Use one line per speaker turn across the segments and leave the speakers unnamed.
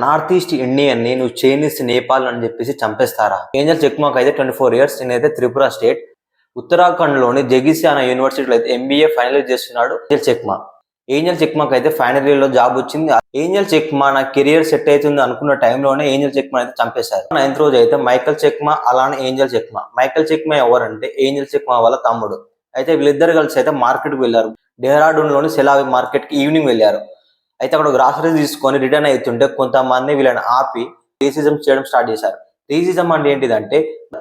North east Indian ని నువ్వు Chinese Nepal అని చెప్పేసి చంపేస్తారా? ఏంజల్ చెక్మాక్ అయితే 24 years, నేనైతే త్రిపుర స్టేట్ ఉత్తరాఖండ్ లోని జగిసియానా యూనివర్సిటీలో అయితే ఎంబీఏ ఫైనల్ ఇయర్ చేస్తున్నాడు ఏంజల్ చెక్మాక్ అయితే ఫైనల్ ఇయర్ లో జాబ్ వచ్చింది. ఏంజల్ చెక్మా నా కెరియర్ సెట్ అవుతుంది అనుకున్న టైంలోనే ఏంజల్ చెక్మా అయితే చంపేశారు. 9th రోజు అయితే మైకల్ చెక్మా అలానే ఏంజల్ చెక్మా. మైకల్ చెక్మా ఎవరంటే ఏంజల్ చెక్మా వాళ్ళ తమ్ముడు. అయితే వీళ్ళిద్దరు కలిసి అయితే మార్కెట్ కి వెళ్ళారు. డెహ్రాడూన్ లోని సెలావి మార్కెట్ కి ఈవినింగ్ వెళ్ళారు. అయితే అక్కడ గ్రాసరీస్ తీసుకొని రిటర్న్ అవుతుంటే కొంతమంది వీళ్ళని ఆపి రేసిజం చేయడం స్టార్ట్ చేశారు. రేసిజం అంటే ఏంటిదంటే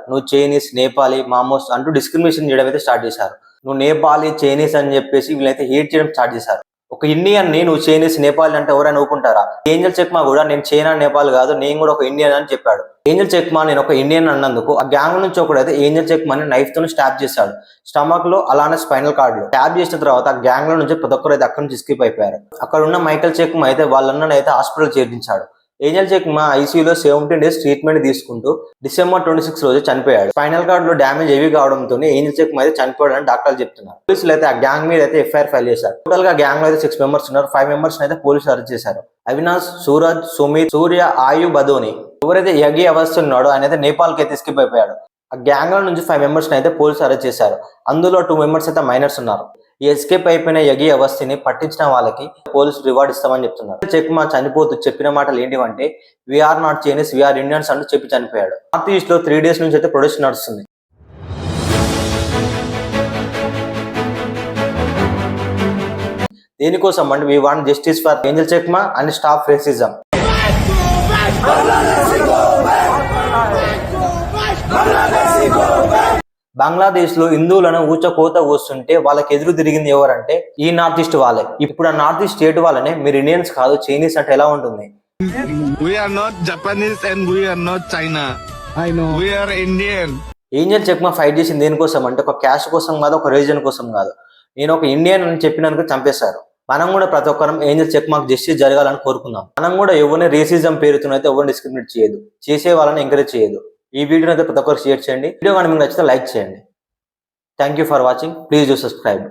నువ్వు చైనీస్, నేపాలీ, మామోస్ అంటూ డిస్క్రిమినేషన్ చేయడం అయితే స్టార్ట్ చేశారు. నువ్వు నేపాలీ, చైనీస్ అని చెప్పేసి వీళ్ళైతే హేట్ చేయడం స్టార్ట్ చేశారు. ఒక ఇండియన్ ని నువ్వు చైనీస్, నేపాల్ అంటే ఎవరైనా ఊరుకుంటారా? ఏంజల్ చెక్మా కూడా నేను చైనా, నేపాల్ కాదు, నేను కూడా ఒక ఇండియన్ అని చెప్పాడు. ఏంజల్ చెక్మా నేను ఒక ఇండియన్ అన్నందుకు ఆ గ్యాంగ్ నుంచి ఒకడైతే ఏంజల్ చెక్మాని నైఫ్ తో స్టాప్ చేశాడు. స్టమక్ లో అలానే స్పైనల్ కార్డ్ లో స్టాప్ చేసిన తర్వాత ఆ గ్యాంగ్ లో నుంచి ప్రతి ఒక్కరు అయితే అక్కడి నుంచి ఎస్కేప్ అయిపోయారు. అక్కడ ఉన్న మైకల్ చెక్మా అయితే వాళ్ళన్న అయితే హాస్పిటల్ చేర్పించాడు. ఏంజల్ చెక్మా ఐసీయూలో 17 days ట్రీట్మెంట్ తీసుకుంటూ December 26 రోజు చనిపోయాడు. స్పైనల్ కార్డ్ లో డ్యామేజ్ హెవీ కావడంతో ఏంజల్ చెక్మా అయితే చనిపోయాడని డాక్టర్లు చెప్తున్నారు. పోలీసులు అయితే ఆ గ్యాంగ్ మీద అయితే ఎఫ్ఐఆర్ ఫైల్ చేశారు. టోటల్ గా గ్యాంగ్ లో అయితే 6 members ఉన్నారు. 5 members అయితే పోలీసులు అరెస్ట్ చేశారు. అవినాష్, సూరజ్, సుమిత్, సూర్య, ఆయు, బదోని. ఎవరైతే యగి అవస్థ ఉన్నాడో ఆయన అయితే నేపాల్ కి అయితే ఎస్కేప్ అయిపోయాడు. ఆ గ్యాంగ్ లో నుంచి 5 members అయితే పోలీసులు అరెస్ట్ చేశారు. అందులో 2 members అయితే మైనర్స్ ఉన్నారు. ఈ ఎస్కేప్ అయిపోయిన యగి అవస్థని పట్టించిన వాళ్ళకి పోలీసులు రివార్డ్ ఇస్తామని చెప్తున్నారు. చెక్మా చనిపోతూ చెప్పిన మాటలు ఏంటివంటే we are not Chinese, we are Indians అంటూ చెప్పి చనిపోయాడు. నార్త్ ఈస్ట్ లో 3 days నుంచి అయితే ప్రొటెస్ట్ నడుస్తుంది. దేనికోసం అంటే we want justice for Angel Chakma and stop racism. Bangladesh లో హిందువులను ఊచకోత వస్తుంటే వాళ్ళకి ఎదురు తిరిగింది ఎవరంటే ఈ నార్త్ ఈస్ట్ వాళ్ళే. ఇప్పుడు ఆ నార్త్ ఈస్ట్ స్టేట్ వాళ్ళనే మీరు ఇండియన్స్ కాదు చైనీస్ అంటే ఎలా ఉంటుంది?
We are not Japanese and we are not China. I know. We are Indian.
Angel Chakma fight చేసింది దేనికోసం అంటే ఒక క్యాష్ కోసం కాదు, ఒక రీజన్ కోసం కాదు. నేను ఒక ఇండియన్ అని చెప్పినందుకు చంపేశారు. మనం కూడా ప్రతి ఒక్కరం ఏంజల్ చెక్మాకు జస్టిస్ జరగాలని కోరుకుందాం. మనం కూడా ఎవరిని రేసిజం పేరుతో అయితే ఎవరిని డిస్క్రిమినేట్ చేయదు, చేసే వాళ్ళని ఎంకరేజ్ చేయదు. ఈ వీడియోని అయితే ప్రతి ఒక్కరు షేర్ చేయండి. వీడియో కానీ మీకు నచ్చితే లైక్ చేయండి. Thank you for watching. Please do subscribe.